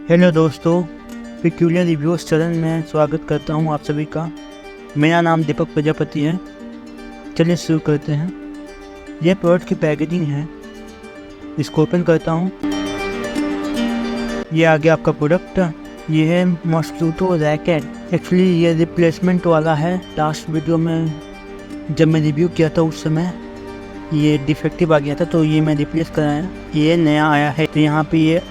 Hello दोस्तों, peculiar reviews channel में स्वागत करता हूं आप सभी का। मेरा नाम दीपक प्रजापति है। चलिए शुरू करते हैं। यह प्रोडक्ट की पैकेजिंग है, इसको ओपन करता हूं। ये आ गया आपका प्रोडक्ट। ये है मॉस्क्यूटो रैकेट। एक्चुअली ये रिप्लेसमेंट वाला है। लास्ट वीडियो में जब मैं रिव्यू किया था उस समय ये डिफेक्टिव आ गया था, तो ये मैं रिप्लेस कराया। ये नया आया है। तो यहाँ पे ये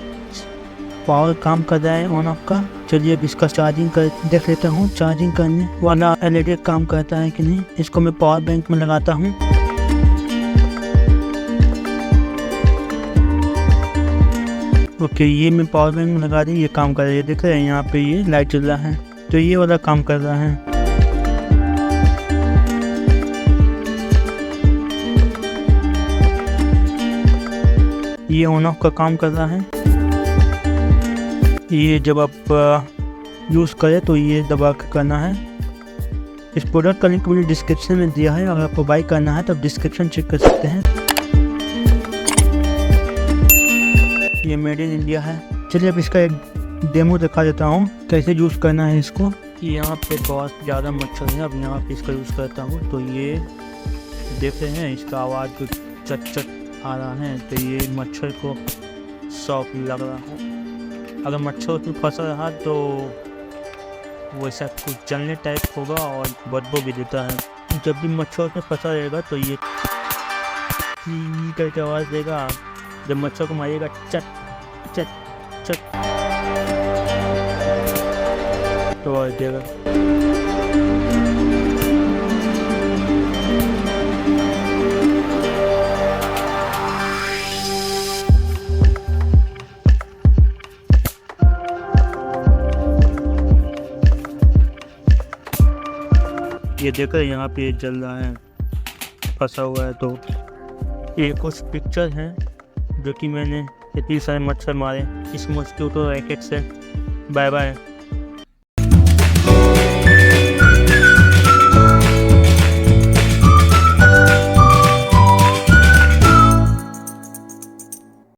पावर काम कर रहा है ऑन ऑफ का। चलिए अब इसका चार्जिंग कर देख लेता हूँ। चार्जिंग करने वाला एलईडी काम करता है कि नहीं। इसको मैं पावर बैंक में लगाता हूँ। ओके, ये मैं पावर बैंक में लगा दी। ये काम कर रहा है, देख रहे हैं यहाँ पे ये लाइट चल रहा है। तो ये वाला काम कर रहा है। ये ऑन ऑफ का काम कर रहा है। ये जब आप यूज़ करें तो ये दबा के करना है। इस प्रोडक्ट का लिंक मुझे डिस्क्रिप्शन में दिया है। अगर आपको बाई करना है तो आप डिस्क्रिप्शन चेक कर सकते हैं। ये मेड इन इंडिया है। चलिए अब इसका एक डेमो दिखा देता हूँ कैसे यूज़ करना है इसको। यहाँ पे बहुत ज़्यादा मच्छर है। अब यहाँ पे इसका यूज़ करता हूँ तो ये देख रहे हैं, इसका आवाज़ जो चट चट आ रहा है। तो ये मच्छर को शॉक लग रहा है। अगर मच्छर उसमें फंसा रहा तो वैसा कुछ जलने टाइप होगा और बदबू भी देता है। जब भी मच्छर उसमें फंसा रहेगा तो ये करके आवाज़ देगा। जब मच्छर को मारिएगा चट चट चट तो आवाज़ देगा। ये देखो यहाँ पे जल रहा है, फंसा हुआ है। तो ये कुछ पिक्चर हैं जो कि मैंने इतने सारे मच्छर मारे इस मॉस्क्यूटो रैकेट से। Bye bye.